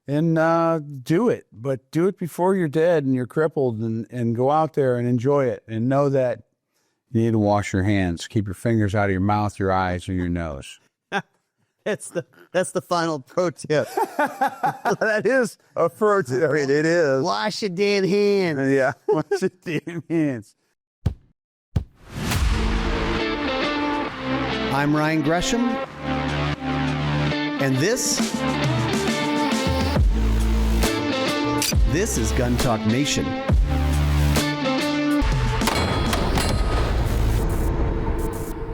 and do it. But do it before you're dead and you're crippled, and go out there and enjoy it. And know that you need to wash your hands. Keep your fingers out of your mouth, your eyes, or your nose. That's the final pro tip. That is a pro tip. I mean, it is. Wash your damn hands. Yeah, wash your damn hands. I'm Ryan Gresham, and this is Gun Talk Nation.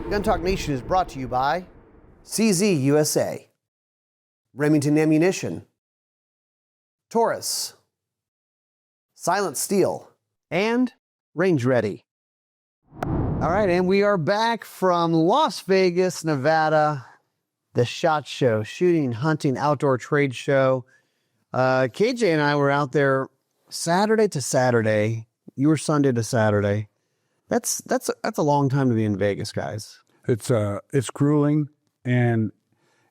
Gun Talk Nation is brought to you by CZ USA, Remington Ammunition, Taurus, Silent Steel, and Range Ready. All right, and we are back from Las Vegas, Nevada, the SHOT Show, Shooting, Hunting, Outdoor Trade Show. KJ and I were out there Saturday to Saturday. You were Sunday to Saturday. That's a long time to be in Vegas, guys. It's grueling, and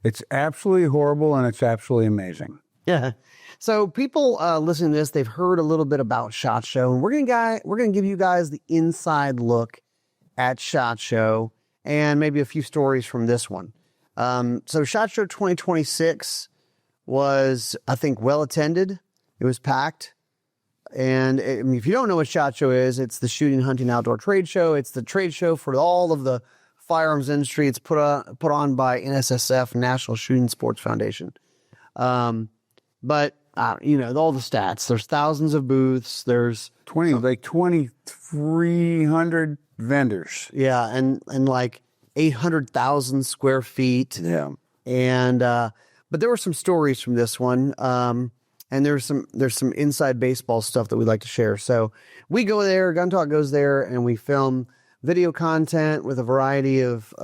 it's absolutely horrible, and it's absolutely amazing. Yeah. So people listening to this, they've heard a little bit about SHOT Show, and we're gonna give you guys the inside look at SHOT Show and maybe a few stories from this one. So SHOT Show 2026 was, I think, well attended. It was packed. And if you don't know what SHOT Show is, it's the Shooting, Hunting, Outdoor Trade Show. It's the trade show for all of the firearms industry. It's put on by NSSF, National Shooting Sports Foundation. But all the stats. There's thousands of booths. There's 2,300 vendors. Yeah, and like 800,000 square feet. Yeah. And but there were some stories from this one. And there's some inside baseball stuff that we'd like to share. So we go there, Gun Talk goes there, and we film video content with a variety of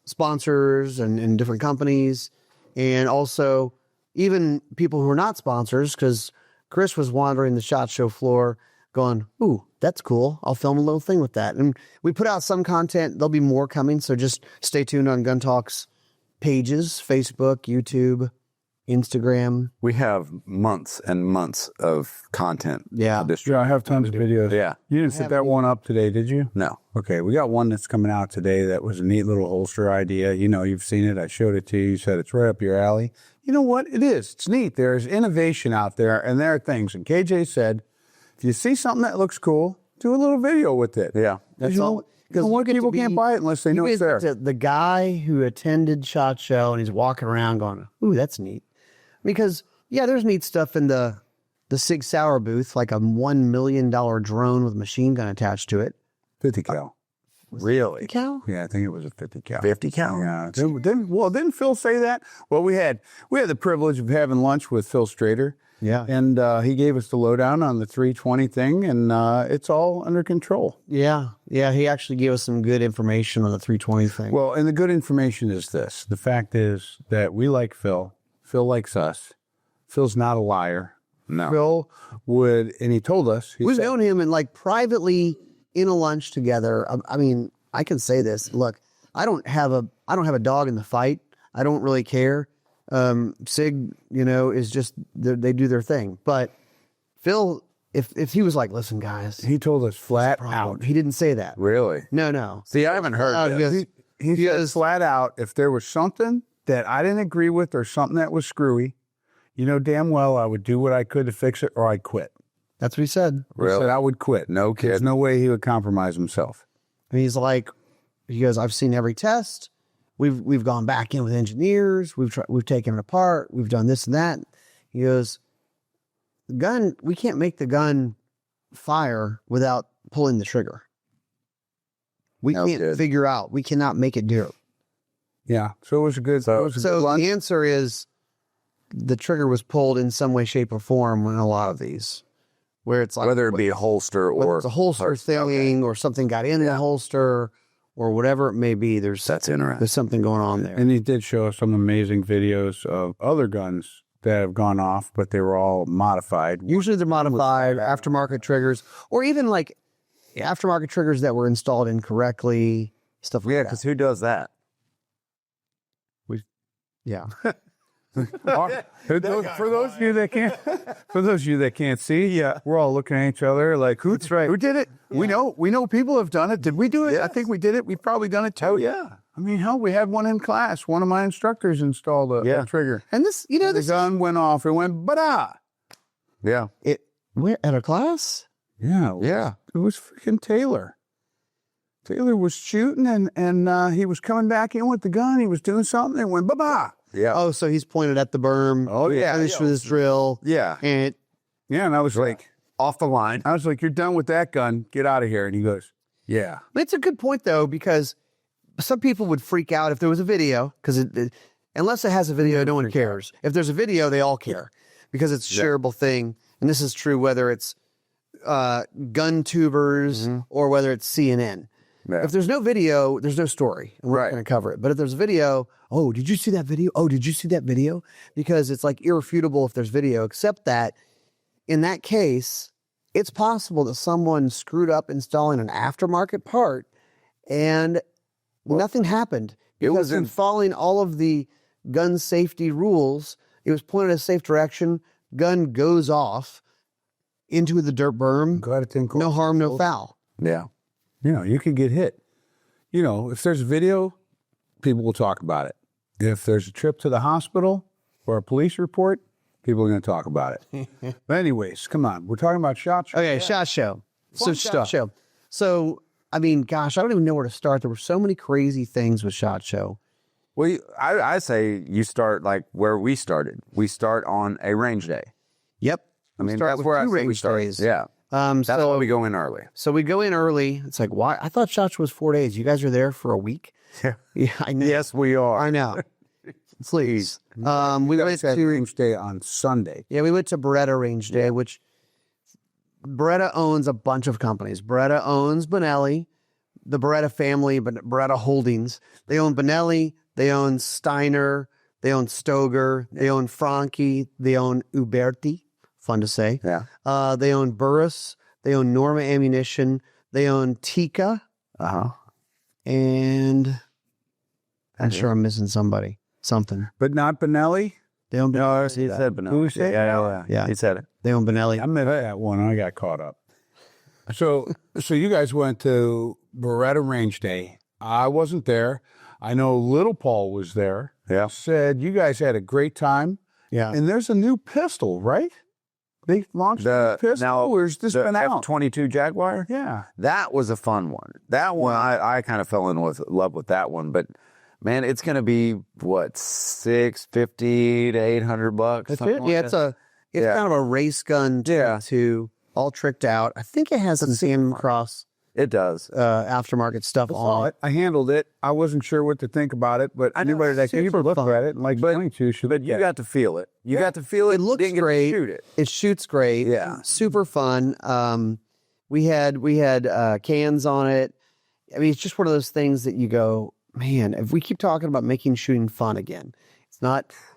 sponsors and different companies, and also even people who are not sponsors, because Chris was wandering the SHOT Show floor going, ooh, that's cool. I'll film a little thing with that. And we put out some content. There'll be more coming, so just stay tuned on Gun Talk's pages, Facebook, YouTube, Instagram. We have months and months of content. Yeah. Yeah, I have tons of videos. Yeah. You didn't set that one up today, did you? No. Okay, we got one that's coming out today that was a neat little holster idea. You've seen it. I showed it to you. You said it's right up your alley. You know what? It is. It's neat. There's innovation out there, and there are things. And KJ said, if you see something that looks cool, do a little video with it. Yeah. That's all. Because people can't buy it unless they know it's there. The guy who attended SHOT Show, and he's walking around going, ooh, that's neat. Because, yeah, there's neat stuff in the Sig Sauer booth, like a $1 million drone with a machine gun attached to it. 50 cal. Really? 50 cal? Yeah, I think it was a 50 cal. 50 cal? Yeah. Didn't Phil say that? Well, we had the privilege of having lunch with Phil Strader. Yeah. And he gave us the lowdown on the 320 thing, and it's all under control. Yeah. Yeah, he actually gave us some good information on the 320 thing. Well, and the good information is this. The fact is that we like Phil. Phil likes us. Phil's not a liar. No. Phil would, and he told us. We've known him and like privately in a lunch together. I mean, I can say this. Look, I don't have a dog in the fight. I don't really care. Sig, is just, they do their thing. But Phil, if he was like, listen, guys. He told us flat out. He didn't say that. Really? No. See, I haven't heard this. He said flat out, if there was something that I didn't agree with or something that was screwy, damn well I would do what I could to fix it or I'd quit. That's what he said. Really? He said I would quit. No kidding. There's no way he would compromise himself. And he goes, I've seen every test. We've gone back in with engineers. We've taken it apart. We've done this and that. He goes, the gun, we can't make the gun fire without pulling the trigger. We can't figure out. We cannot make it do it. Yeah. So it was a good. So the answer is the trigger was pulled in some way, shape, or form in a lot of these, where it's like whether it be a holster or it's a holster thing, or something got in the holster, or whatever it may be. That's interesting. There's something going on there. And he did show us some amazing videos of other guns that have gone off, but they were all modified. Usually they're modified, aftermarket triggers, or even like aftermarket triggers that were installed incorrectly, stuff like that. Yeah, because who does that? Yeah. For those of you that can't see, we're all looking at each other like, who did it? Yeah. We know people have done it. Did we do it? Yes. I think we did it. We've probably done it too. Oh, yeah. I mean, hell, we had one in class. One of my instructors installed a trigger. And this, The gun went off. It went, ba-da. Yeah. We're at a class? Yeah. Yeah. It was freaking Taylor. Taylor was shooting, and he was coming back in with the gun. He was doing something, and it went, ba-ba. Yeah. Oh, so he's pointed at the berm. Oh, yeah. Finished with his drill. Yeah. And And I was like, Off the line. I was like, you're done with that gun. Get out of here. And he goes, yeah. it's a good point, though, because some people would freak out if there was a video, because unless it has a video, no one cares. If there's a video, they all care because it's a shareable thing. And this is true whether it's gun tubers or whether it's CNN. Yeah. If there's no video, there's no story, and we're not Right. going to cover it. But if there's a video, oh, did you see that video? Oh, did you see that video? Because it's like irrefutable if there's video, except that in that case, it's possible that someone screwed up installing an aftermarket part and nothing happened. Because in following all of the gun safety rules, it was pointed in a safe direction, gun goes off into the dirt berm, Glad it didn't go. no harm, no foul. Yeah. You could get hit. If there's a video, people will talk about it. If there's a trip to the hospital or a police report, people are going to talk about it. But anyways, come on. We're talking about SHOT Show. Okay, SHOT Show. Fun SHOT stuff. Show. So, I mean, gosh, I don't even know where to start. There were so many crazy things with SHOT Show. Well, I say you start like where we started. We start on a range day. Yep. I mean, Start that's with where I two say we range start. days. Yeah. That's so, why we go in early. So we go in early. It's like, why? I thought SHOT Show was 4 days. You guys are there for a week? Yeah. Yeah, I know. Yes, we are. I know. Please. We went That to range day on Sunday. we went to Beretta Range Day, which Beretta owns a bunch of companies. Beretta owns Benelli, the Beretta family, but Beretta Holdings. They own Benelli, they own Steiner, they own Stoger, they own Franchi, they own Uberti. Fun to say. Yeah. They own Burris, they own Norma Ammunition, they own Tika, and I'm sure I'm missing something. But not Benelli? They own No, he Benelli. said Benelli. Who said Yeah. He said it. They own Benelli. I missed that one. I got caught up. So you guys went to Beretta Range Day. I wasn't there. I know Little Paul was there. Yeah. Said you guys had a great time. Yeah. And there's a new pistol, right? They launched a new pistol. Where's this been out? F-22 Jaguar? Yeah. That was a fun one. That one, I kind of fell in love with that one. But, man, it's going to be, what, $650 to $800? That's something it. like Yeah, that. it's kind of a race gun too, all tricked out. I think it has some Sam Cross It does. aftermarket stuff on it. I handled it. I wasn't sure what to think about it, but anybody that can look at it and like 22 should. But you got to feel it. You got to feel it. It looks didn't get to great. shoot it. It shoots great. Yeah. Super fun. We had cans on it. I mean, it's just one of those things that you go, man, if we keep talking about making shooting fun again,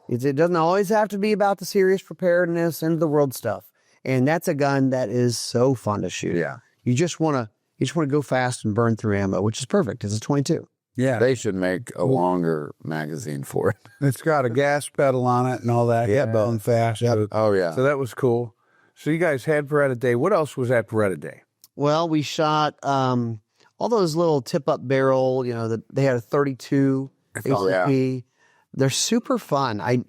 it doesn't always have to be about the serious preparedness and the world stuff. And that's a gun that is so fun to shoot. Yeah. You just want to go fast and burn through ammo, which is perfect. It's a 22. Yeah. They should make a longer magazine for it. It's got a gas pedal on it and all that. Yeah. Going fast. So, Oh, yeah. so that was cool. So you guys had Beretta Day. What else was at Beretta Day? Well, we shot all those little tip-up barrel. They had a 32 ACP. They're super fun.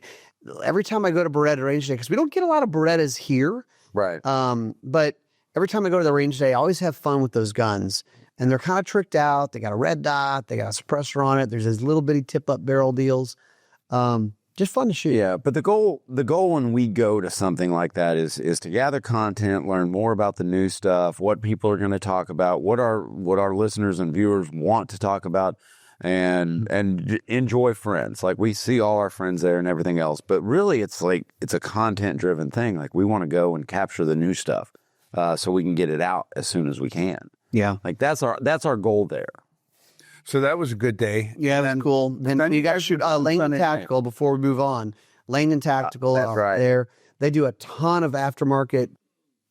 Every time I go to Beretta Range Day, because we don't get a lot of Berettas here, Right. but every time I go to the range day, I always have fun with those guns. And they're kind of tricked out. They got a red dot. They got a suppressor on it. There's these little bitty tip-up barrel deals. Just fun to shoot. Yeah, but the goal when we go to something like that is to gather content, learn more about the new stuff, what people are going to talk about, what our listeners and viewers want to talk about, and enjoy friends. Like, we see all our friends there and everything else, but really it's a content driven thing. Like, we want to go and capture the new stuff so we can get it out as soon as we can. Yeah. Like, that's our goal there. So that was a good day. Yeah, that's cool. Then you got to shoot Langdon Tactical before we move on. Langdon Tactical that's right. there. They do a ton of aftermarket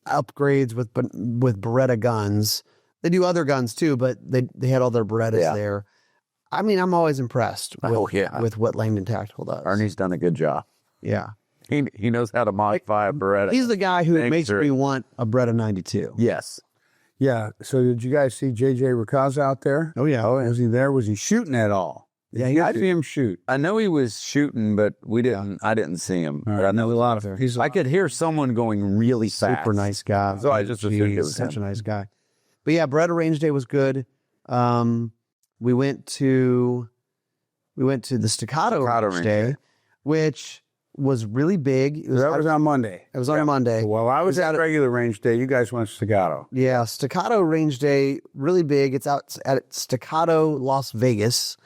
upgrades with Beretta guns. They do other guns too, but they had all their Berettas there. I mean, I'm always impressed with what Langdon Tactical does. Ernie's done a good job. Yeah. He knows how to modify a Beretta. He's the guy who Thanks, makes sir. me want a Beretta 92. Yes. Yeah. So did you guys see J.J. Rakaz out there? Oh, yeah. Was he there? Was he shooting at all? Yeah, Did you guys see him shoot? I know he was shooting, but we didn't. I didn't see him. All But right. I know A lot of he's I could hear someone going really fast. Super nice guy. So I just assumed it was such him. a nice guy. But yeah, Beretta Range Day was good. We went to the Staccato Range Day, which was really big. That was on Monday. It was on Monday. Well, I was It was at regular range day. You guys went Staccato. Yeah, Staccato Range Day, really big. It's out at Staccato Las Vegas,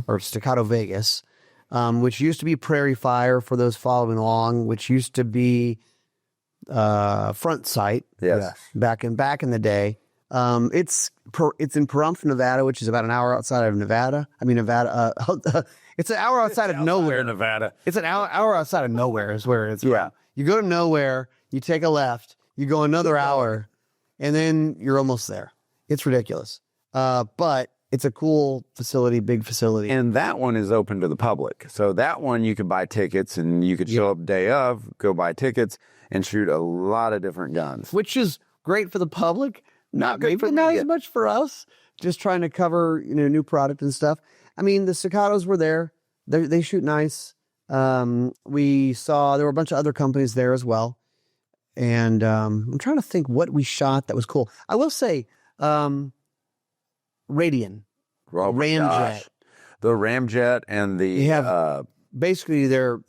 or Staccato Vegas, which used to be Prairie Fire for those following along, which used to be Front Sight. Yes. back in the day. It's in Pahrump, Nevada, which is about an hour outside of Nevada. It's an hour outside of nowhere. Nevada. It's an hour outside of nowhere is where it's Yeah. from. You go to nowhere, you take a left, you go another hour, and then you're almost there. It's ridiculous. But it's a cool facility, big facility. And that one is open to the public. So that one you could buy tickets and you could show up day of, go buy tickets and shoot a lot of different guns. which is great for the public. Not good Maybe for not me. as much for us. Just trying to cover new product and stuff. I mean, the Staccatos were there. They shoot nice. We saw there were a bunch of other companies there as well. And I'm trying to think what we shot that was cool. I will say, Radian. Oh my Ramjet. gosh. The Ramjet and the They have basically their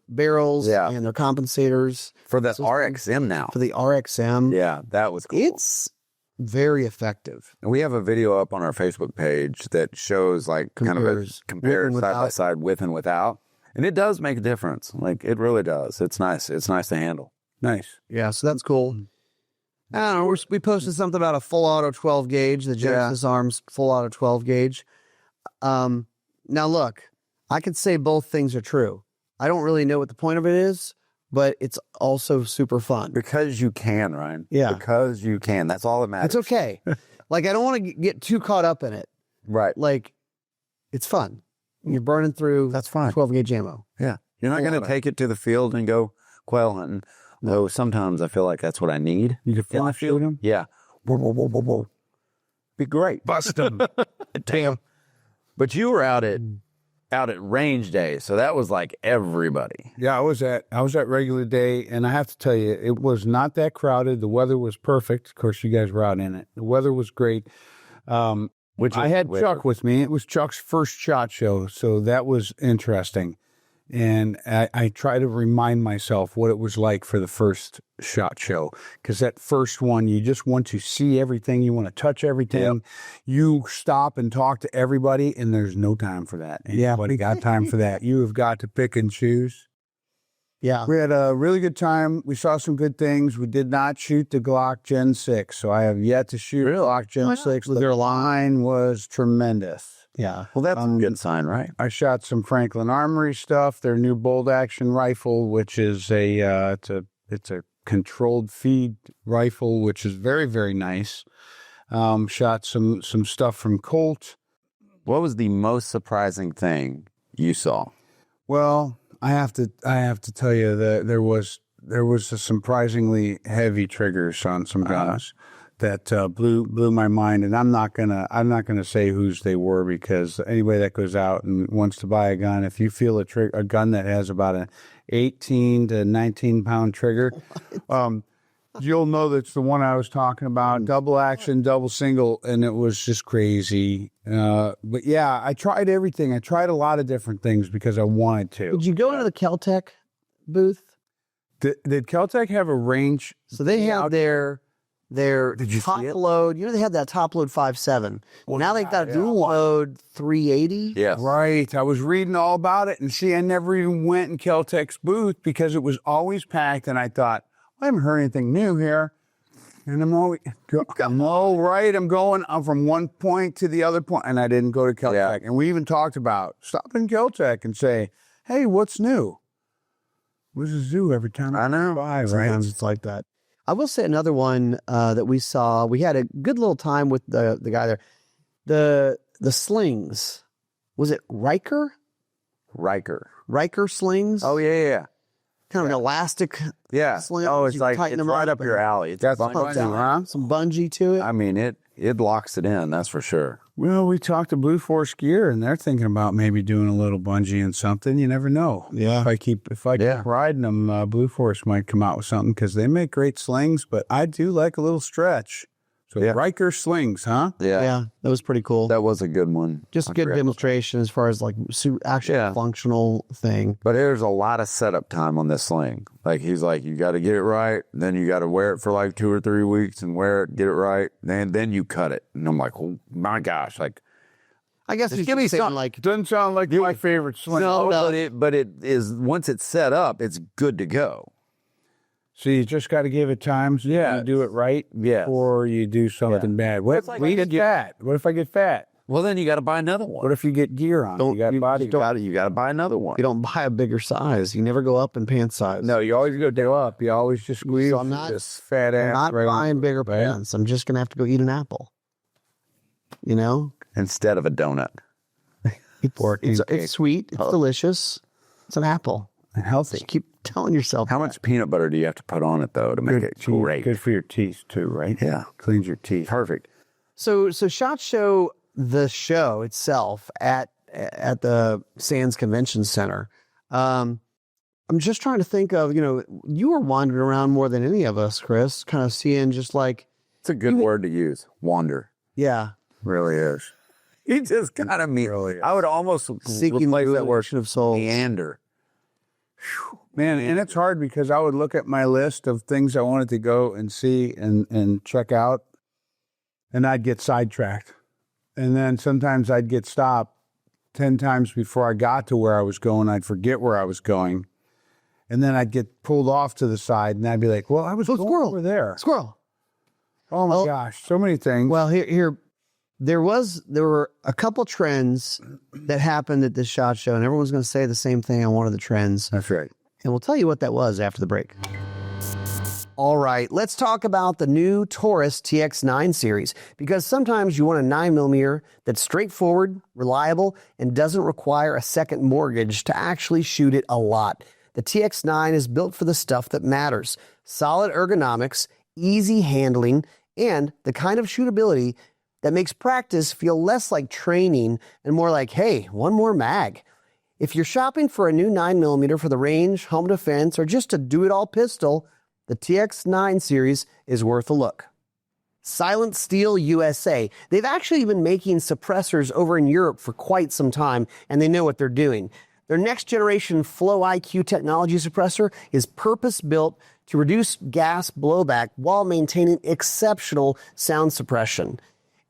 barrels Yeah. and their compensators for the RXM now. for the RXM. Yeah, that was cool. It's very effective. And we have a video up on our Facebook page that shows like Compares kind of with compares and side by without. side with and without. And it does make a difference. Like it really does. It's nice. It's nice to handle. Nice. Yeah, so that's cool. I don't know. We posted something about a full auto 12 gauge, the Genesis Arms full auto 12 gauge. Now, look, I could say both things are true. I don't really know what the point of it is, but it's also super fun. Because you can, Ryan. Yeah. Because you can. That's all that matters. It's okay. Like, I don't want to get too caught up in it. Right. Like, it's fun. You're burning through That's fine. 12 gauge ammo. Yeah. You're not Full going auto. to take it to the field and go quail hunting. Though sometimes I feel like that's what I need. You could in the fly field. shoot him? Yeah. Whoa, whoa, whoa, whoa, whoa. Be great. Bust him. Damn. But you were out at range day, so that was like everybody. Yeah, I was at regular day, and I have to tell you, it was not that crowded. The weather was perfect. Of course, you guys were out in it. The weather was great. Which I had Chuck with me. It was Chuck's first SHOT Show, so that was interesting. And I try to remind myself what it was like for the first SHOT Show, because that first one, you just want to see everything. You want to touch everything. Yep. You stop and talk to everybody, and there's no time for that. Anybody got time for that? You have got to pick and choose. Yeah. We had a really good time. We saw some good things. We did not shoot the Glock Gen 6, so I have yet to shoot Glock Gen 6. Their line was tremendous. Yeah. Well, that's a good sign, right? I shot some Franklin Armory stuff, their new bolt action rifle, which is it's a controlled feed rifle, which is very, very nice. Shot some stuff from Colt. What was the most surprising thing you saw? Well, I have to tell you that there was a surprisingly heavy triggers on some guns that blew my mind, and I'm not gonna say whose they were, because anybody that goes out and wants to buy a gun, if you feel a gun that has about an 18 to 19 pound trigger, you'll know that's the one I was talking about. Double action, double single, and it was just crazy. But yeah, I tried everything. I tried a lot of different things because I wanted to. Did you go into the Keltec booth? Did Keltec have a range? So they have their Did you top see it? load. You know, they had that top load 5.7. Well, now they've got a dual load 380. Yes. Right. I was reading all about it, and see, I never even went in Keltec's booth because it was always packed, and I thought, I haven't heard anything new here. And I'm all right. I'm going from one point to the other point, and I didn't go to Keltec. Yeah. And we even talked about stopping Keltec and say, hey, what's new? Where's the zoo every time I know. by, right? Sometimes it's like that. I will say another one that we saw. We had a good little time with the guy there. The slings. Was it Riker? Riker. Riker slings? Oh, yeah. kind of an elastic. Yeah. sling. Oh, it's You like tighten it's them right up your and alley. It's That's bungee. bungee, huh? some bungee to it. I mean, it locks it in. That's for sure. Well, we talked to Blue Force Gear, and they're thinking about maybe doing a little bungee and something. You never know. Yeah. If I keep riding them, Blue Force might come out with something because they make great slings. But I do like a little stretch. So Yeah. Riker slings, huh? Yeah, that was pretty cool. That was a good one. Just I a good forgot. demonstration as far as like actual Yeah. functional thing. But there's a lot of setup time on this sling. Like he's like, you got to get it right. Then you got to wear it for like 2 or 3 weeks and wear it, get it right. Then you cut it. And I'm like, oh my gosh, like I guess Just you give me could say some- like Doesn't sound like my favorite sling. No. but it is once it's set up, it's good to go. So you just got to give it times. Yeah, you do it right. Yeah. Or you do something bad. What if we get fat? What if I get fat? Well, then you got to buy another one. What if you get gear on? You got body. You got to buy another one. you don't buy a bigger size. You never go up in pant size. No, you always go up. You always just squeeze So I'm not- this fat I'm ass. not right on. buying bigger pants. I'm just gonna have to go eat an apple. You know, Instead of a donut. it's sweet. It's delicious. It's an apple. And healthy. Just keep telling yourself. How much peanut butter do you have to put on it though to make it great? Good for your teeth too, right? Yeah. Cleans your teeth. Perfect. So SHOT Show, the show itself at the Sands Convention Center. I'm just trying to think of, you were wandering around more than any of us, Chris, kind of seeing just like, It's a good word to use. Wander. yeah, Really is. He just kind of Really is. I would almost seeking the replace that word revelation of souls. meander. Man, and it's hard because I would look at my list of things I wanted to go and see and check out, and I'd get sidetracked. And then sometimes I'd get stopped 10 times before I got to where I was going. I'd forget where I was going. And then I'd get pulled off to the side, and I'd be like, well, I was going squirrel. over there. Squirrel. Oh, my Oh. gosh, so many things. Well, here, there were a couple trends that happened at this SHOT Show, and everyone's going to say the same thing on one of the trends. That's right. And we'll tell you what that was after the break. All right, let's talk about the new Taurus TX9 series, because sometimes you want a 9mm that's straightforward, reliable, and doesn't require a second mortgage to actually shoot it a lot. The TX9 is built for the stuff that matters: solid ergonomics, easy handling, and the kind of shootability that makes practice feel less like training and more like, hey, one more mag. If you're shopping for a new 9mm for the range, home defense, or just a do-it-all pistol, the TX9 series is worth a look. Silent Steel USA. They've actually been making suppressors over in Europe for quite some time, and they know what they're doing. Their next generation Flow IQ technology suppressor is purpose-built to reduce gas blowback while maintaining exceptional sound suppression.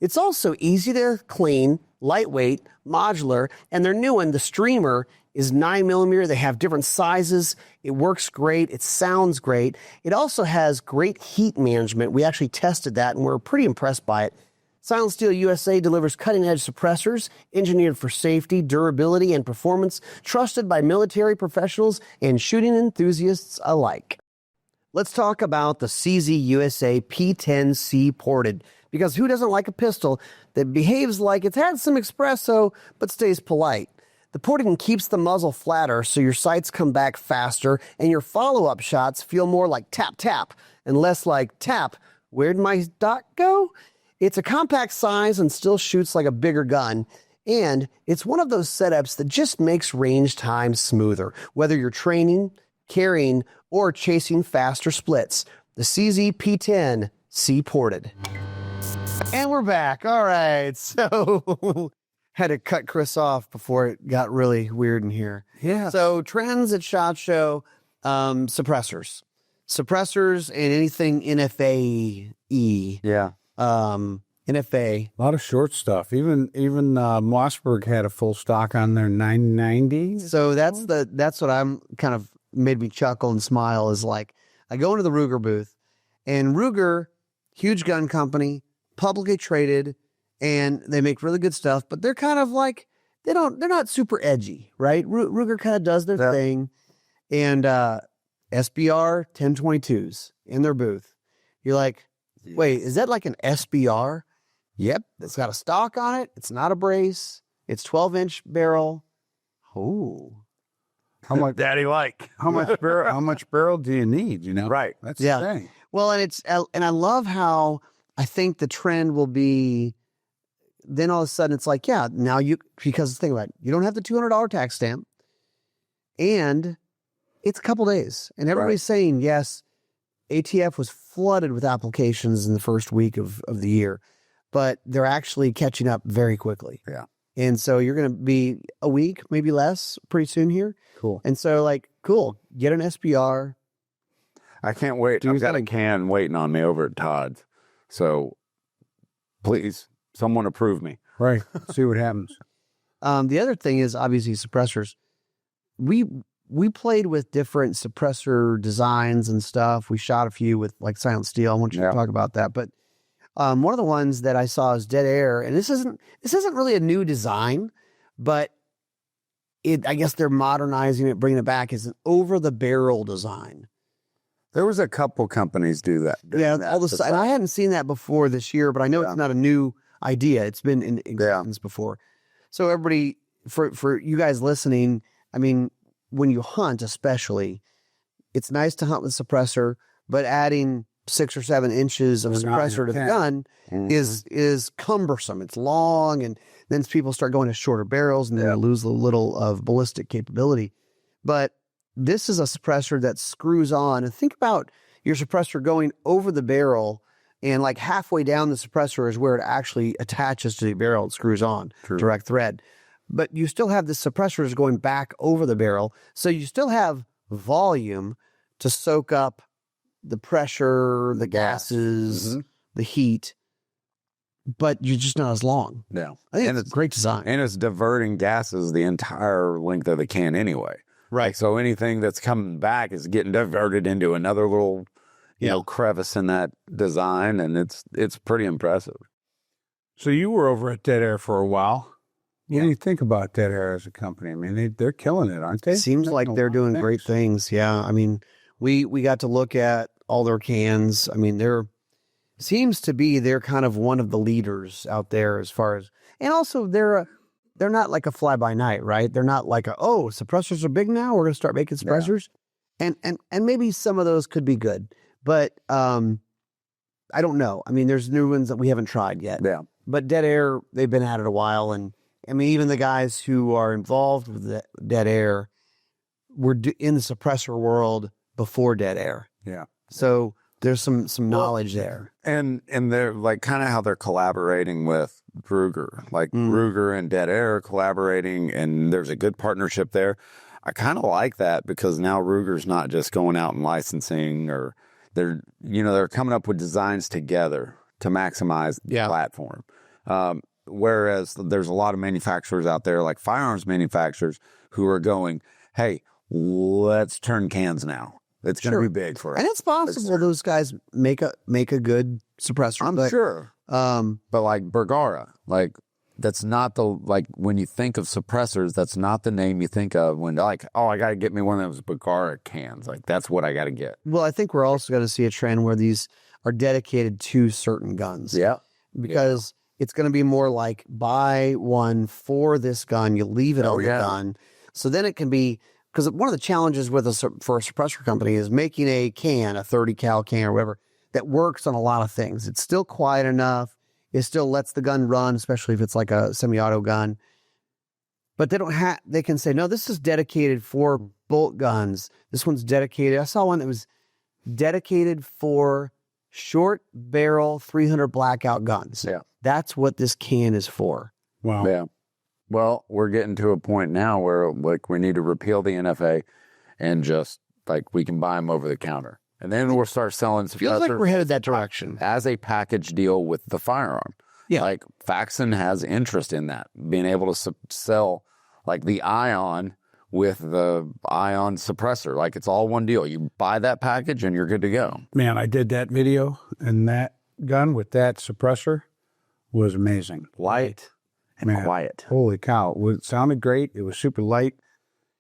It's also easy to clean, lightweight, modular, and their new one, the Streamer, is 9mm. They have different sizes. It works great. It sounds great. It also has great heat management. We actually tested that, and we're pretty impressed by it. Silent Steel USA delivers cutting-edge suppressors engineered for safety, durability, and performance, trusted by military professionals and shooting enthusiasts alike. Let's talk about the CZ USA P10C Ported, because who doesn't like a pistol that behaves like it's had some espresso but stays polite? The porting keeps the muzzle flatter so your sights come back faster and your follow-up shots feel more like tap-tap and less like tap. Where'd my dot go? It's a compact size and still shoots like a bigger gun. And it's one of those setups that just makes range time smoother, whether you're training, carrying, or chasing faster splits. The CZ P10 C Ported. And we're back. All right. So had to cut Chris off before it got really weird in here. Yeah. So trends at SHOT Show, suppressors. Suppressors and anything NFA-E. Yeah. NFA. A lot of short stuff. Even Mossberg had a full stock on their 990. So that's what I'm kind of made me chuckle and smile, is like I go into the Ruger booth, and Ruger, huge gun company, publicly traded, and they make really good stuff, but they're kind of like they're not super edgy, right? Ruger kind of does their thing, and SBR 1022s in their booth. You're like, wait, is that like an SBR? Yep, it's got a stock on it. It's not a brace. It's 12-inch barrel. Oh. How much Daddy like. how much barrel do you need, you know? Right. That's Yeah. the thing. Well, and I love how I think the trend will be. Then all of a sudden it's like, yeah, now because think about it, you don't have the $200 tax stamp, and it's a couple days, and everybody's saying yes. ATF was flooded with applications in the first week of the year, but they're actually catching up very quickly. Yeah. And so you're going to be a week, maybe less, pretty soon here. Cool. And so, like, cool, get an SBR. I can't wait. I've got a can waiting on me over at Todd's. So please, someone approve me. Right. See what happens. The other thing is obviously suppressors. We played with different suppressor designs and stuff. We shot a few with like silent steel. I want you to talk about that. But one of the ones that I saw is Dead Air, and this isn't really a new design, but I guess they're modernizing it, bringing it back as an over the barrel design. There was a couple companies do that. All this, and I hadn't seen that before this year, but I know it's not a new idea. It's been in existence before. So everybody, for you guys listening, I mean, when you hunt, especially, it's nice to hunt with suppressor, but adding 6 or 7 inches of suppressor to the gun is cumbersome. It's long, and then people start going to shorter barrels, and then they lose a little of ballistic capability. But this is a suppressor that screws on. And think about your suppressor going over the barrel, and like halfway down the suppressor is where it actually attaches to the barrel and screws on, direct thread. But you still have the suppressors going back over the barrel. So you still have volume to soak up the pressure, the gases, the heat, but you're just not as long. Yeah. I think it's a great design. And it's diverting gases the entire length of the can anyway. Right. So anything that's coming back is getting diverted into another little, you know, crevice in that design, and it's pretty impressive. So you were over at Dead Air for a while. What do you think about Dead Air as a company? I mean, they're killing it, aren't they? Seems like they're doing great things. Yeah. I mean, we got to look at all their cans. I mean, they're kind of one of the leaders out there as far as, and also they're not like a fly by night, right? They're not like suppressors are big now, we're going to start making suppressors. Yeah. And maybe some of those could be good, but I don't know. I mean, there's new ones that we haven't tried yet. Yeah. But Dead Air, they've been at it a while, and I mean, even the guys who are involved with the Dead Air were in the suppressor world before Dead Air. Yeah. So there's some knowledge there. And they're like kind of how they're collaborating with Ruger, like Ruger and Dead Air collaborating, and there's a good partnership there. I kind of like that because now Ruger's not just going out and licensing, or they're coming up with designs together to maximize the platform. Whereas there's a lot of manufacturers out there, like firearms manufacturers, who are going, hey, let's turn cans now. It's going to be big for us. And it's possible those guys make a good suppressor. I'm sure. But like Bergara, like that's not when you think of suppressors, that's not the name you think of when I got to get me one of those Bergara cans. Like that's what I got to get. Well, I think we're also going to see a trend where these are dedicated to certain guns. Yeah. Because it's going to be more like buy one for this gun, you leave it on the gun. So then it can be, because one of the challenges for a suppressor company is making a can, a 30 cal can or whatever, that works on a lot of things. It's still quiet enough. It still lets the gun run, especially if it's like a semi-auto gun. But they can say, no, this is dedicated for bolt guns. This one's dedicated. I saw one that was dedicated for short barrel 300 blackout guns. Yeah. That's what this can is for. Wow. Yeah. Well, we're getting to a point now where like we need to repeal the NFA and just like we can buy them over the counter. And then we'll start selling suppressors. Feels like we're headed that direction. As a package deal with the firearm. Yeah. Like Faxon has interest in that, being able to sell like the Ion with the Ion suppressor. Like it's all one deal. You buy that package and you're good to go. Man, I did that video, and that gun with that suppressor was amazing. Light and quiet. Holy cow. It sounded great. It was super light.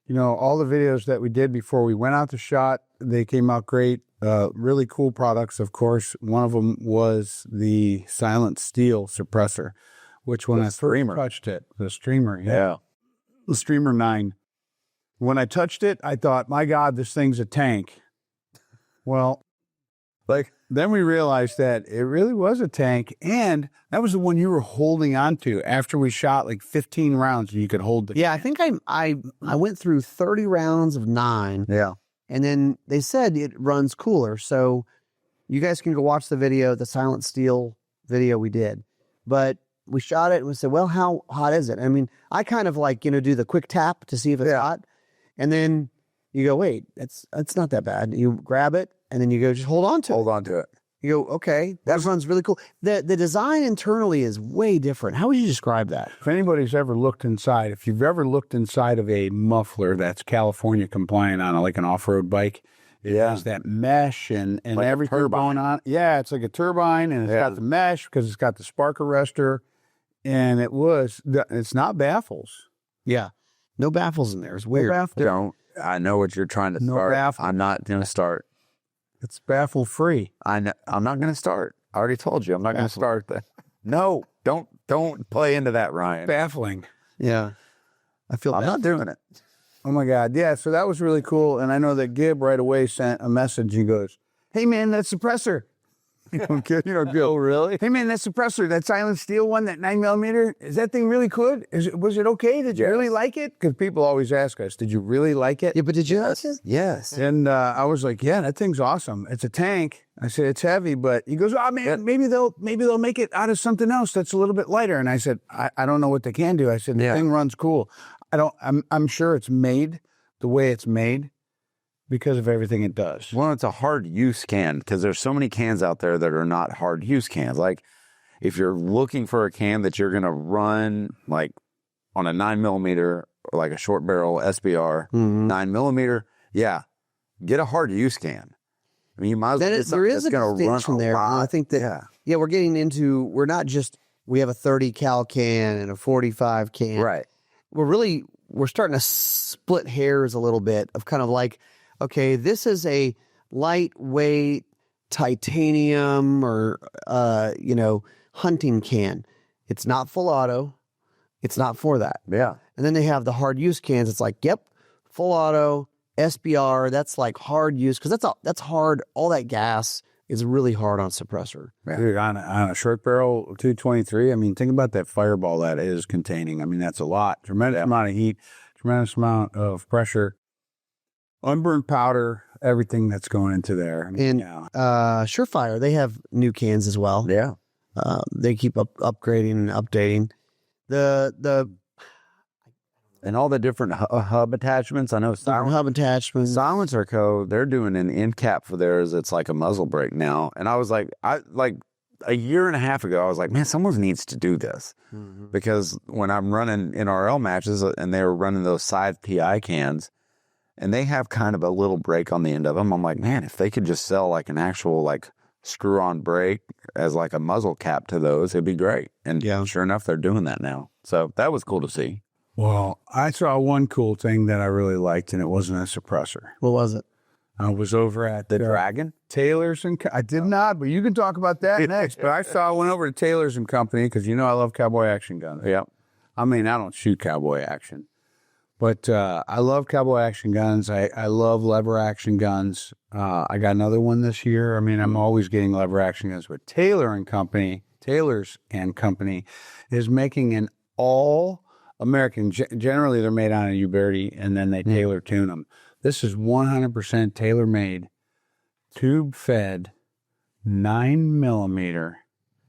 You know, all the videos that we did before we went out to shot, they came out great. Really cool products, of course. One of them was the silent steel suppressor, which when I first touched it, the Streamer, the Streamer 9, When I touched it, I thought, my God, this thing's a tank. Well, Like, then we realized that it really was a tank, and that was the one you were holding onto after we shot like 15 rounds, and you could hold the. Yeah, I think I went through 30 rounds of 9. yeah. And then they said it runs cooler. So you guys can go watch the video, the Silent Steel video we did. But we shot it and we said, well, how hot is it? I mean, I kind of like, do the quick tap to see if it's hot. And then you go, wait, it's not that bad. You grab it and then you go, just hold on to it. Hold on to it. You go, okay, that runs really cool. The design internally is way different. How would you describe that? If anybody's ever looked inside, if you've ever looked inside of a muffler that's California compliant on like an off-road bike, it has that mesh and like everything going on. Yeah, it's like a turbine, and it's got the mesh because it's got the spark arrestor, and it's not baffles. Yeah. No baffles in there. It's weird. I know what you're trying to No start. baffle. I'm not going to start. It's baffle free. I'm not going to start. I already told you I'm not going to start that. No, don't play into that, Ryan. Baffling. Yeah. I feel I'm not doing it. Oh my God. Yeah. So that was really cool. And I know that Gib right away sent a message. He goes, hey man, that suppressor. Gib. Oh, really? Hey man, that suppressor, that Silent Steel one, that 9mm, is that thing really good? Was it okay? Did you really like it? Because people always ask us, did you really like it? Yeah, but did you like it? Yes. And I was like, yeah, that thing's awesome. It's a tank. I said, it's heavy, but he goes, oh man, maybe they'll make it out of something else that's a little bit lighter. And I said, I don't know what they can do. I said, the thing runs cool. I'm sure it's made the way it's made because of everything it does. Well, it's a hard use can because there's so many cans out there that are not hard use cans. Like if you're looking for a can that you're going to run like on a 9mm or like a short barrel SBR 9mm, get a hard use can. I mean, you might as well. There is a distinction there. I think that we're getting into, we have a 30 cal can and a 45 can. Right. We're starting to split hairs a little bit of kind of like, okay, this is a lightweight titanium or, hunting can. It's not full auto. It's not for that. Yeah. And then they have the hard use cans. It's like, yep, full auto, SBR. That's like hard use because that's hard. All that gas is really hard on suppressor. Yeah. Dude, on a short barrel 223, I mean, think about that fireball that is containing. I mean, that's a lot. Tremendous amount of heat, tremendous amount of pressure, unburned powder, everything that's going into there. I mean, Surefire, they have new cans as well. Yeah. They keep upgrading and updating. And all the different hub attachments. I know hub attachments. Silencer Co., they're doing an end cap for theirs. It's like a muzzle brake now. And I was like, a year and a half ago, I was like, man, someone needs to do this. Because when I'm running NRL matches and they were running those side PI cans and they have kind of a little brake on the end of them, I'm like, man, if they could just sell like an actual like screw-on brake as like a muzzle cap to those, it'd be great. And sure enough, they're doing that now. So that was cool to see. Well, I saw one cool thing that I really liked, and it wasn't a suppressor. What was it? I was over at the Dragon? Taylor's and I did not, but you can talk about that next. But I went over to Taylor's and Company because I love cowboy action guns. Yeah. I mean, I don't shoot cowboy action, but I love cowboy action guns. I love lever action guns. I got another one this year. I mean, I'm always getting lever action guns, but Taylor's and Company is making an all American. Generally, they're made on a Uberti, and then they Taylor tune them. This is 100% tailor-made, tube-fed, 9mm.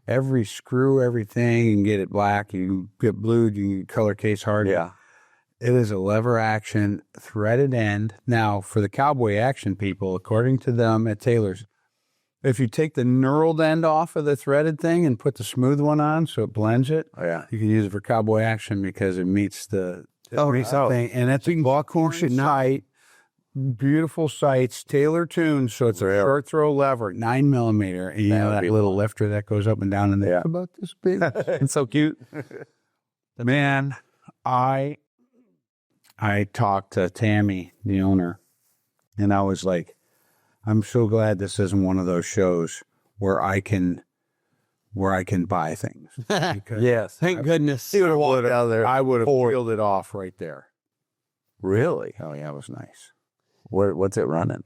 Every screw, everything. You can get it black. You can get blued. You can get color case hard. Yeah. It is a lever action, threaded end. Now, for the cowboy action people, according to them at Taylor's, if you take the knurled end off of the threaded thing and put the smooth one on so it blends it, you can use it for cowboy action because it meets the thing. And it's a buckhorn sight, beautiful sights, Taylor tuned, so it's a short throw lever, 9mm. And that little lifter that goes up and down, and it's about this big. It's so cute. Man, I talked to Tammy, the owner, and I was like, I'm so glad this isn't one of those shows where I can buy things. Yes, thank goodness. I would have peeled it off right there. Really? Oh yeah, it was nice. What's it running?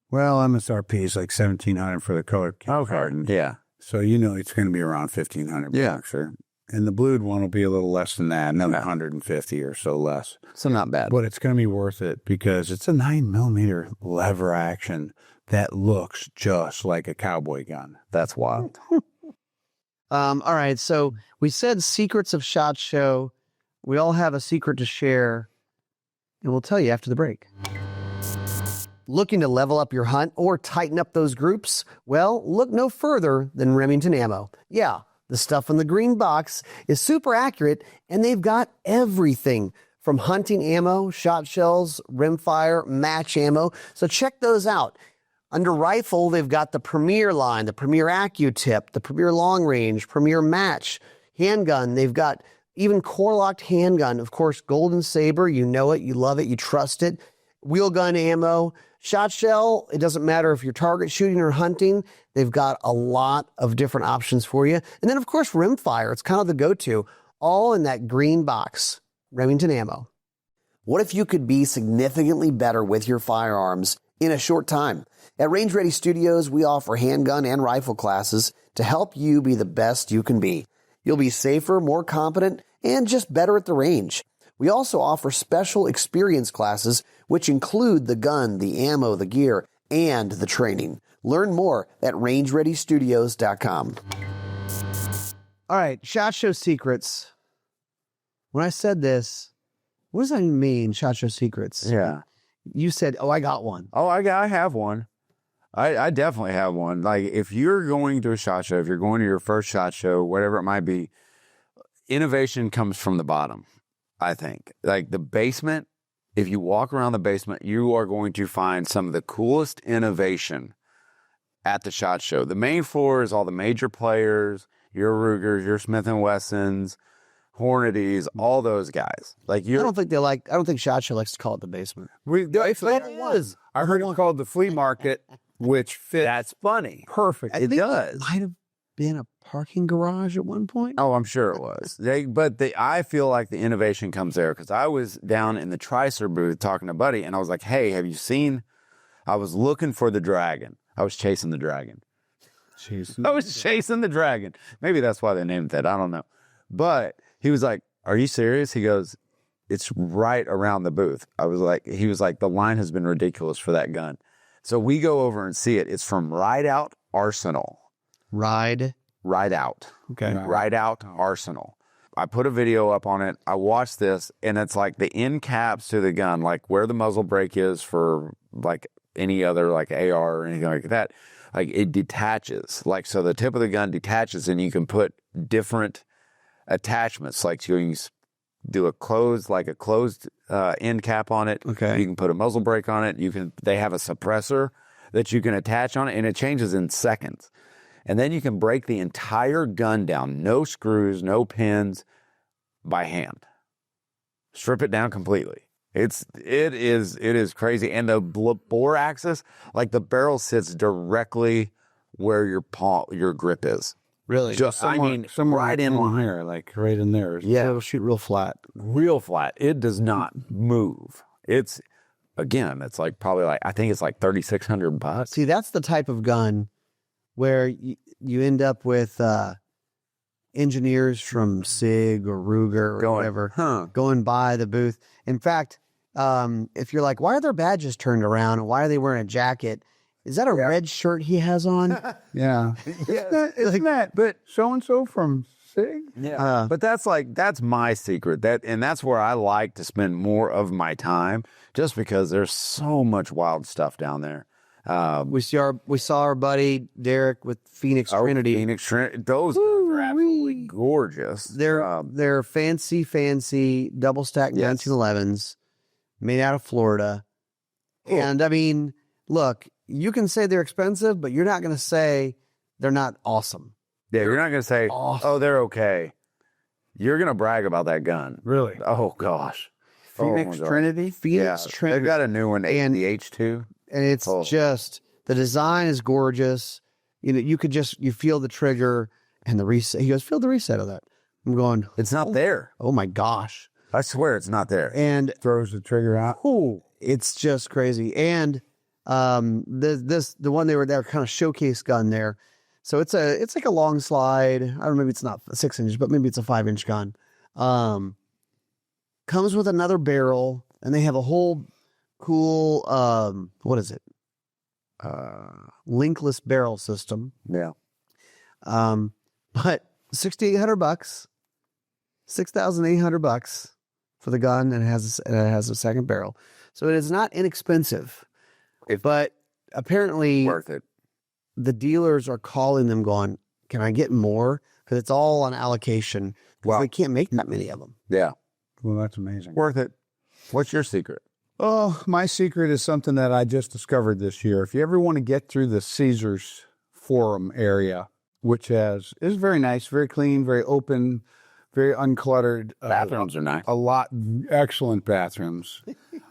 Well, MSRP is like 1,700 for the color carton. Yeah. So you know it's going to be around 1,500 Yeah. bucks. And the blued one will be a little less than that, another 150 or so less. So not bad. But it's going to be worth it because it's a 9mm lever action that looks just like a cowboy gun. That's wild. All right, so we said secrets of SHOT Show. We all have a secret to share, and we'll tell you after the break. Looking to level up your hunt or tighten up those groups? Well, look no further than Remington Ammo. Yeah, the stuff in the green box is super accurate, and they've got everything from hunting ammo, shot shells, rimfire, match ammo. So check those out. Under rifle, they've got the Premier line, the Premier AccuTip, the Premier Long Range, Premier Match, handgun. They've got even core-locked handgun. Of course, Golden Saber, you know it, you love it, you trust it. Wheel gun ammo, shot shell, it doesn't matter if you're target shooting or hunting. They've got a lot of different options for you. And then, of course, rimfire. It's kind of the go-to. All in that green box. Remington Ammo. What if you could be significantly better with your firearms in a short time? At Range Ready Studios, we offer handgun and rifle classes to help you be the best you can be. You'll be safer, more competent, and just better at the range. We also offer special experience classes, which include the gun, the ammo, the gear, and the training. Learn more at rangereadystudios.com. All right, SHOT Show secrets. When I said this, what does that even mean, SHOT Show secrets? Yeah. You said, oh, I got one. Oh, I have one. I definitely have one. Like, if you're going to a SHOT Show, if you're going to your first SHOT Show, whatever it might be, innovation comes from the bottom, I think. Like, the basement, if you walk around the basement, you are going to find some of the coolest innovation at the SHOT Show. The main floor is all the major players, your Rugers, your Smith & Wessons, Hornadies, all those guys. Like, I don't think SHOT Show likes to call it the basement. It is. I heard it called the flea market, which fits. That's funny. Perfect. It does. It might have been a parking garage at one point. Oh, I'm sure it was. I feel like the innovation comes there because I was down in the Tricer booth talking to Buddy, and I was like, hey, have you seen? I was looking for the dragon. I was chasing the dragon. I was chasing the dragon. Maybe that's why they named it that. I don't know. But he was like, are you serious? He goes, it's right around the booth. He was like, the line has been ridiculous for that gun. So we go over and see it. It's from Ride Out Arsenal. Ride Out. Okay. Ride Out Arsenal. I put a video up on it. I watched this, and it's like the end caps to the gun, like where the muzzle brake is for like any other like AR or anything like that. Like it detaches. Like, so the tip of the gun detaches, and you can put different attachments. Like you can do a closed end cap on it. Okay. You can put a muzzle brake on it. They have a suppressor that you can attach on it, and it changes in seconds. And then you can break the entire gun down, no screws, no pins, by hand. Strip it down completely. It is crazy. And the bore axis, like the barrel sits directly where your grip is. Really? Somewhere right in line. here, like right in there. Yeah, it'll shoot real flat. Real flat. It does not move. It's like probably like, I think it's like $3,600. See, that's the type of gun where you end up with engineers from SIG or Ruger or whatever going by the booth. In fact, if you're like, why are their badges turned around and why are they wearing a jacket? Is that a red shirt he has on? Yeah. Isn't that? But so-and-so from SIG? Yeah. But that's my secret. And that's where I like to spend more of my time, just because there's so much wild stuff down there. We saw our buddy Derek with Phoenix Trinity. Phoenix Trinity. Those are absolutely gorgeous. They're fancy double stack 1911s made out of Florida. Cool. And I mean, look, you can say they're expensive, but you're not going to say they're not awesome. Yeah, you're not going to say, oh, they're okay. You're going to brag about that gun. Really? Oh, gosh. Phoenix Trinity? Phoenix Trinity. They've got a new one, the H2. And it's just, the design is gorgeous. You know, you feel the trigger and the reset. He goes, feel the reset of that. I'm going, it's not there. Oh my gosh. I swear it's not there. And Throws the trigger out. ooh, it's just crazy. And the one they're kind of showcase gun there. So it's like a long slide. I don't know, maybe it's not 6 inches, but maybe it's a 5-inch gun. Comes with another barrel, and they have a whole cool what is it? Linkless barrel system. Yeah. But $6,800, $6,800 for the gun, and it has a second barrel. So it is not inexpensive, but apparently Worth it. the dealers are calling them going, can I get more? Because it's all on allocation. Wow. We can't make that many of them. Yeah. Well, that's amazing. Worth it. What's your secret? Oh, my secret is something that I just discovered this year. If you ever want to get through the Caesars Forum area, which is very nice, very clean, very open, very uncluttered. Bathrooms are nice. A lot, excellent bathrooms.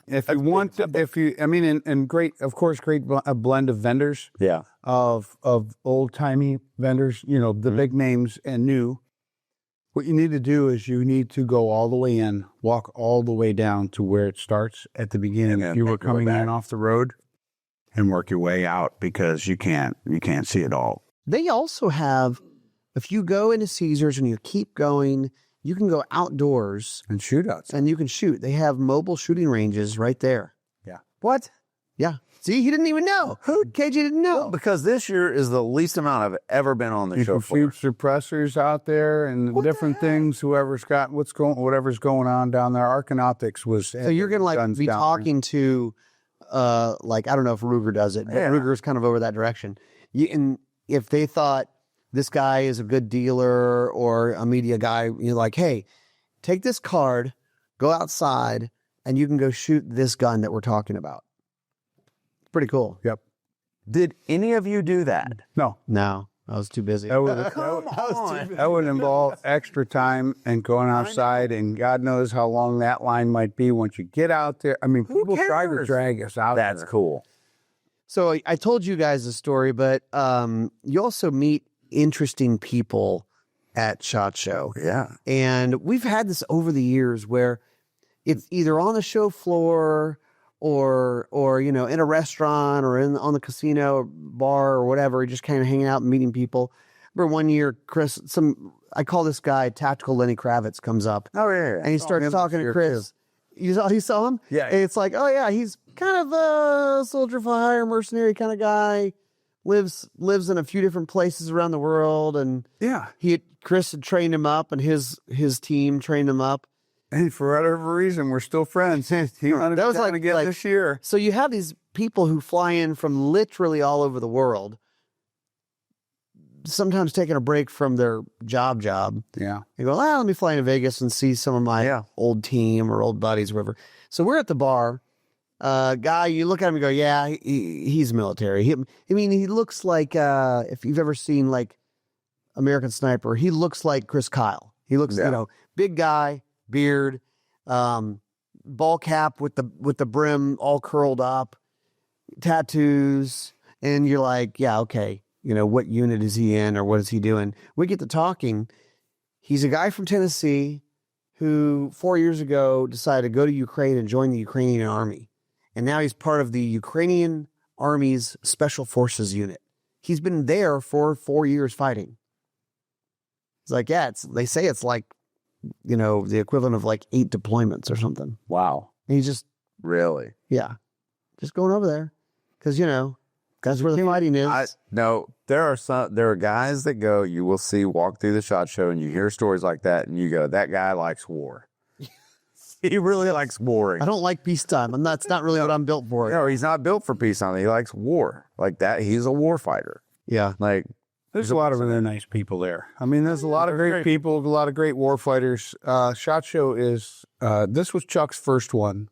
If you want to, and great, of course, great a blend of vendors. Yeah. Of old timey vendors, the big names and new. What you need to do is you need to go all the way in, walk all the way down to where it starts at the beginning. If you were coming in off the road, and work your way out because you can't see it all. They also have, if you go into Caesars and you keep going, you can go outdoors And shoot outside. and you can shoot. They have mobile shooting ranges right there. Yeah. What? Yeah. See, he didn't even know. KJ didn't know. Because this year is the least amount I've ever been on the You show can floor. shoot suppressors out there and different things. Whoever's got whatever's going on down there. Arcanautics was. So you're gonna be talking to, I don't know if Ruger does it, but Ruger's kind of over that direction. And if they thought this guy is a good dealer or a media guy, you're like, hey, take this card, go outside, and you can go shoot this gun that we're talking about. Pretty cool. Yep. Did any of you do that? No. No, I was too busy. That would involve extra time and going outside, and God knows how long that line might be once you get out there. I mean, people try to drag us out That's there. cool. So I told you guys the story, but you also meet interesting people at SHOT Show. Yeah. And we've had this over the years where it's either on the show floor or in a restaurant or on the casino or bar or whatever, just kind of hanging out and meeting people. Remember one year, Chris, I call this guy Tactical Lenny Kravitz comes up. Oh, yeah. And he starts talking to Chris. You saw him? Yeah. And it's like, oh yeah, he's kind of a soldier for hire, mercenary kind of guy. Lives in a few different places around the world, and Yeah. Chris had trained him up, and his team trained him up. And for whatever reason, we're still friends. He wanted That was to like get this year. So you have these people who fly in from literally all over the world, sometimes taking a break from their job. Yeah. They go, let me fly into Vegas and see some of my old team or old buddies or whatever. So we're at the bar. Guy, you look at him and go, yeah, he's military. He looks like, if you've ever seen like American Sniper, he looks like Chris Kyle. He looks, big guy, beard, ball cap with the brim all curled up, tattoos. And you're like, yeah, okay. What unit is he in or what is he doing? We get to talking. He's a guy from Tennessee who 4 years ago decided to go to Ukraine and join the Ukrainian army. And now he's part of the Ukrainian Army's Special Forces unit. He's been there for 4 years fighting. It's like, they say it's like, the equivalent of like 8 deployments or something. Wow. And he's just, Really? just going over there. Because, that's where the fighting is. No, there are guys that you will see walk through the SHOT Show and you hear stories like that and you go, that guy likes war. He really likes warring. I don't like peacetime. That's not really what I'm built for. No, he's not built for peacetime. He likes war. Like that. He's a war fighter. Yeah. Like, There's a lot of really nice people there. I mean, there's a lot of great people, a lot of great war fighters. SHOT Show is, this was Chuck's first one.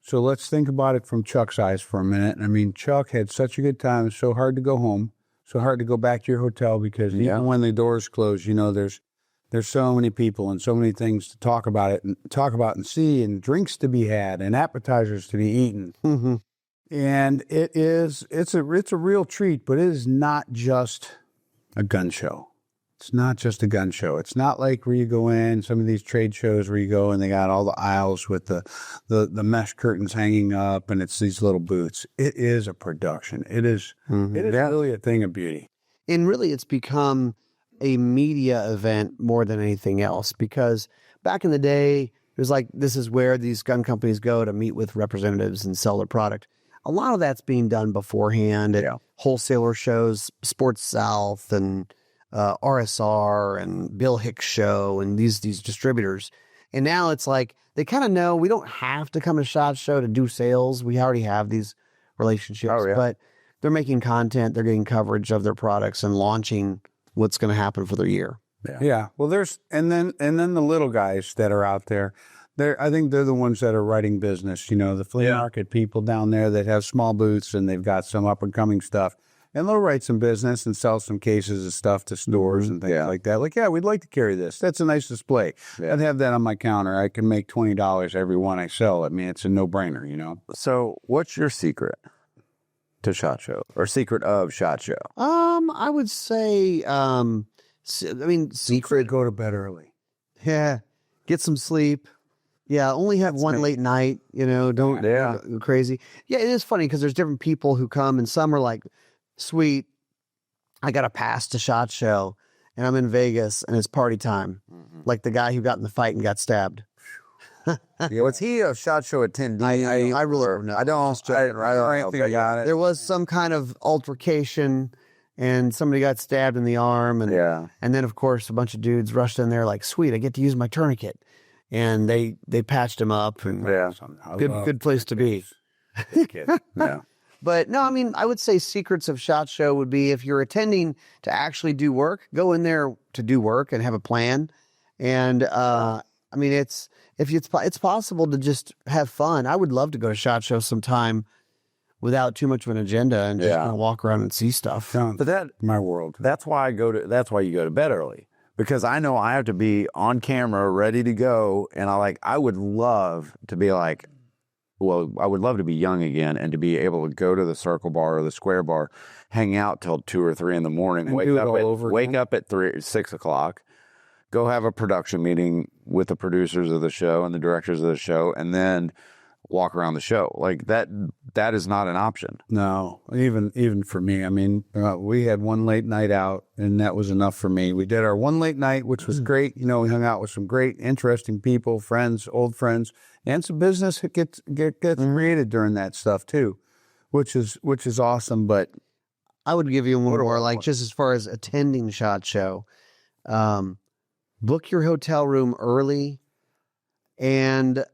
So let's think about it from Chuck's eyes for a minute. I mean, Chuck had such a good time. It's so hard to go home, so hard to go back to your hotel because even when the doors close, there's so many people and so many things to talk about and see, and drinks to be had and appetizers to be eaten. Mm-hmm. And it's a real treat, but it is not just a gun show. It's not just a gun show. It's not like where you go in some of these trade shows where you go and they got all the aisles with the mesh curtains hanging up, and it's these little booths. It is a production. It is really a thing of beauty. And really, it's become a media event more than anything else, because back in the day, it was like, this is where these gun companies go to meet with representatives and sell their product. A lot of that's being done beforehand at wholesaler shows, Sports South and RSR and Bill Hicks Show and these distributors. And now it's like they kind of know we don't have to come to SHOT Show to do sales. We already have these relationships, but they're making content, they're getting coverage of their products and launching what's going to happen for their year. Yeah. Well, there's and then the little guys that are out there. I think they're the ones that are writing business. You know, the flea market people down there that have small booths and they've got some up and coming stuff. And they'll write some business and sell some cases of stuff to stores and things like that. Like, we'd like to carry this. That's a nice display. I'd have that on my counter. I can make $20 every one I sell. I mean, it's a no-brainer, you know. So what's your secret to SHOT Show, or secret of SHOT Show? I would say, secret. Go to bed early. Yeah. Get some sleep. Yeah. Only have one late night, you know, don't go crazy. Yeah. It is funny because there's different people who come, and some are like, sweet, I got a pass to SHOT Show and I'm in Vegas and it's party time. Like the guy who got in the fight and got stabbed. Was he a SHOT Show attendee? I really don't know. I don't think I got it. There was some kind of altercation and somebody got stabbed in the arm. And, and then, of course, a bunch of dudes rushed in there like, sweet, I get to use my tourniquet. And they patched him up. And good place to be. Yeah. But no, I mean, I would say secrets of SHOT Show would be, if you're attending to actually do work, go in there to do work and have a plan. And I mean, it's possible to just have fun. I would love to go to SHOT Show sometime without too much of an agenda and just kind of walk around and see stuff. But my world. That's why you go to bed early, because I know I have to be on camera, ready to go, and I would love to be like. Well, I would love to be young again and to be able to go to the Circle Bar or the Square Bar, hang out till 2 or 3 in the morning, and wake up at 6 o'clock, go have a production meeting with the producers of the show and the directors of the show, and then walk around the show. Like that is not an option. No, even for me. I mean, we had one late night out, and that was enough for me. We did our one late night, which was great. You know, we hung out with some great, interesting people, friends, old friends, and some business that gets created during that stuff too, which is awesome. But I would give you one more, like, just as far as attending SHOT Show, book your hotel room early and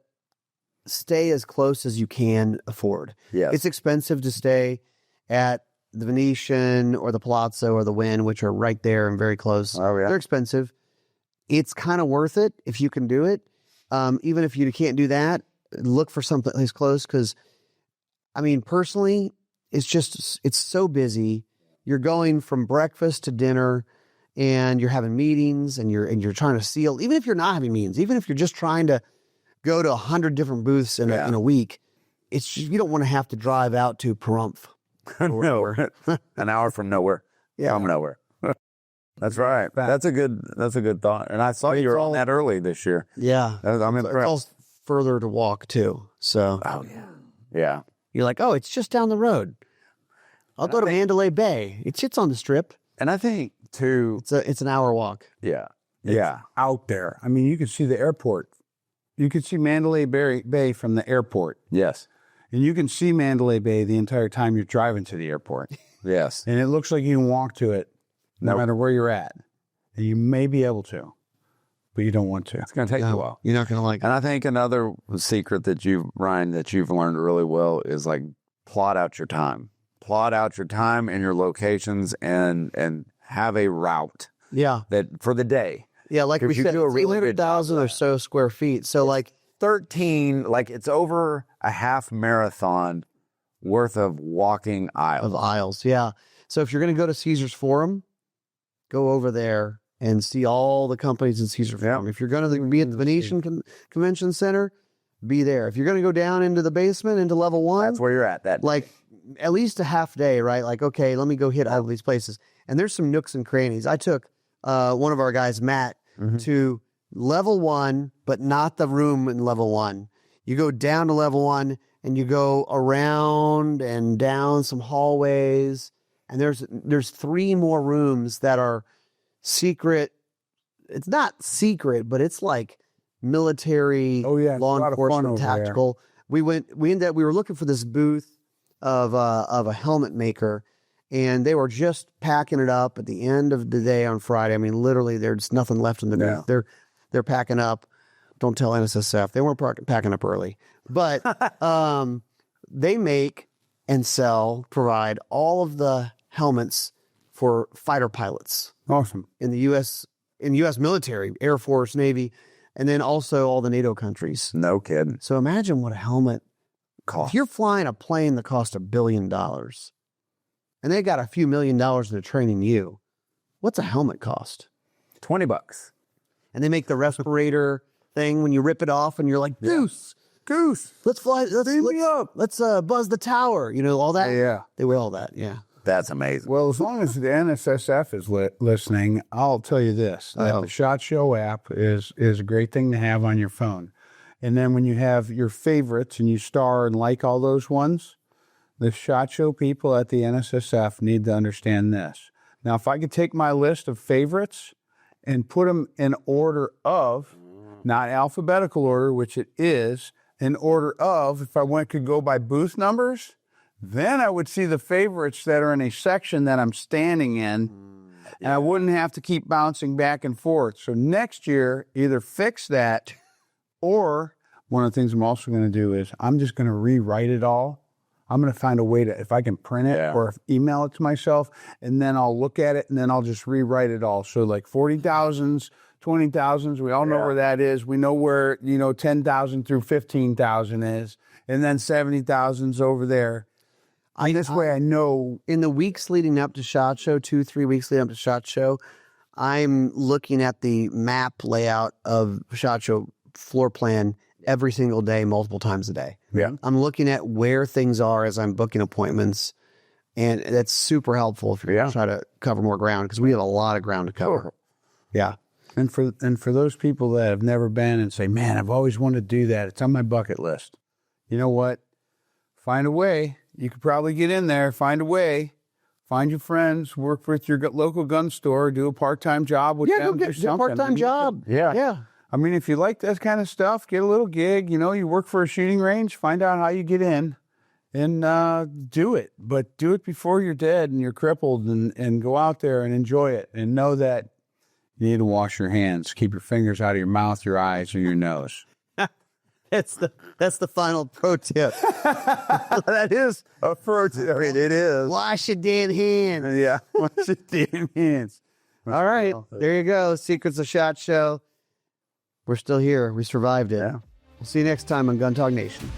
stay as close as you can afford. Yes. It's expensive to stay at the Venetian or the Palazzo or the Wynn, which are right there and very close. Oh, yeah. They're expensive. It's kind of worth it if you can do it. Even if you can't do that, look for someplace close, because, I mean, personally, it's so busy. You're going from breakfast to dinner, and you're having meetings, and you're trying to seal. Even if you're not having meetings, even if you're just trying to go to 100 different booths in a week, it's just, you don't want to have to drive out to Pahrump. No, an hour from nowhere. From nowhere. That's right. That's a good thought. And I saw you were on that early this year. Yeah. I'm impressed. It's all further to walk too. So yeah. You're like, oh, it's just down the road. I'll go to Mandalay Bay. It's on the Strip. And I think too, it's an hour walk. Yeah. It's out there. I mean, you can see the airport. You can see Mandalay Bay from the airport. Yes. And you can see Mandalay Bay the entire time you're driving to the airport. Yes. And it looks like you can walk to it no matter where you're at. And you may be able to, but you don't want to. It's going to take you a while. You're not going to like it. And I think another secret that you've learned really well is, like, plot out your time. Plot out your time and your locations and have a route. Yeah. That for the day. Yeah, like we said, 300,000 or so square feet. So like 13, like it's over a half marathon worth of walking aisles. Of aisles, yeah. So if you're going to go to Caesar's Forum, go over there and see all the companies in Caesar's Forum. If you're going to be at the Venetian Convention Center, be there. If you're going to go down into the basement, into level 1. That's where you're at. Like at least a half day, right? Like, okay, let me go hit all of these places. And there's some nooks and crannies. I took one of our guys, Matt, to level 1, but not the room in level 1. You go down to level 1 and you go around and down some hallways. And there's 3 more rooms that are secret. It's not secret, but it's like military, law enforcement, tactical. We were looking for this booth of a helmet maker, and they were just packing it up at the end of the day on Friday. I mean, literally, there's nothing left in the booth. They're packing up. Don't tell NSSF. They weren't packing up early, but they make and provide all of the helmets for fighter pilots. Awesome. In the U.S. military, Air Force, Navy, and then also all the NATO countries. No kidding. So imagine what a helmet costs. If you're flying a plane that costs $1 billion, and they got a few $1 million into training you, what's a helmet cost? $20. And they make the respirator thing when you rip it off, and you're like, Goose, let's fly. Let's buzz the tower. You know, all that. Yeah. They wear all that. Yeah. That's amazing. Well, as long as the NSSF is listening, I'll tell you this: that the SHOT Show app is a great thing to have on your phone. And then when you have your favorites and you star and like all those ones, the SHOT Show people at the NSSF need to understand this. Now, if I could take my list of favorites and put them in order of, not alphabetical order, which it is, in order of, if I could go by booth numbers, then I would see the favorites that are in a section that I'm standing in, and I wouldn't have to keep bouncing back and forth. So next year, either fix that, or one of the things I'm also going to do is I'm just going to rewrite it all. I'm going to find a way to, if I can print it or email it to myself, and then I'll look at it, and then I'll just rewrite it all. So like 40,000s, 20,000s, we all know where that is. We know where, 10,000 through 15,000 is, and then 70,000's over there. This way I know. In the weeks leading up to SHOT Show, 2-3 weeks leading up to SHOT Show, I'm looking at the map layout of SHOT Show floor plan every single day, multiple times a day. Yeah. I'm looking at where things are as I'm booking appointments, and that's super helpful if you're trying to cover more ground, because we have a lot of ground to cover. Yeah. And for those people that have never been and say, man, I've always wanted to do that, it's on my bucket list. You know what? Find a way. You could probably get in there, find a way, find your friends, work with your local gun store, do a part-time job with them. Go get a part-time job. Yeah. I mean, if you like that kind of stuff, get a little gig. You work for a shooting range, find out how you get in, and do it. But do it before you're dead and you're crippled, and go out there and enjoy it. And know that you need to wash your hands. Keep your fingers out of your mouth, your eyes, or your nose. That's the final pro tip. That is a pro tip. I mean, it is. Wash your damn hands. Yeah, wash your damn hands. All right, there you go. Secrets of SHOT Show. We're still here. We survived it. Yeah. We'll see you next time on Gun Talk Nation.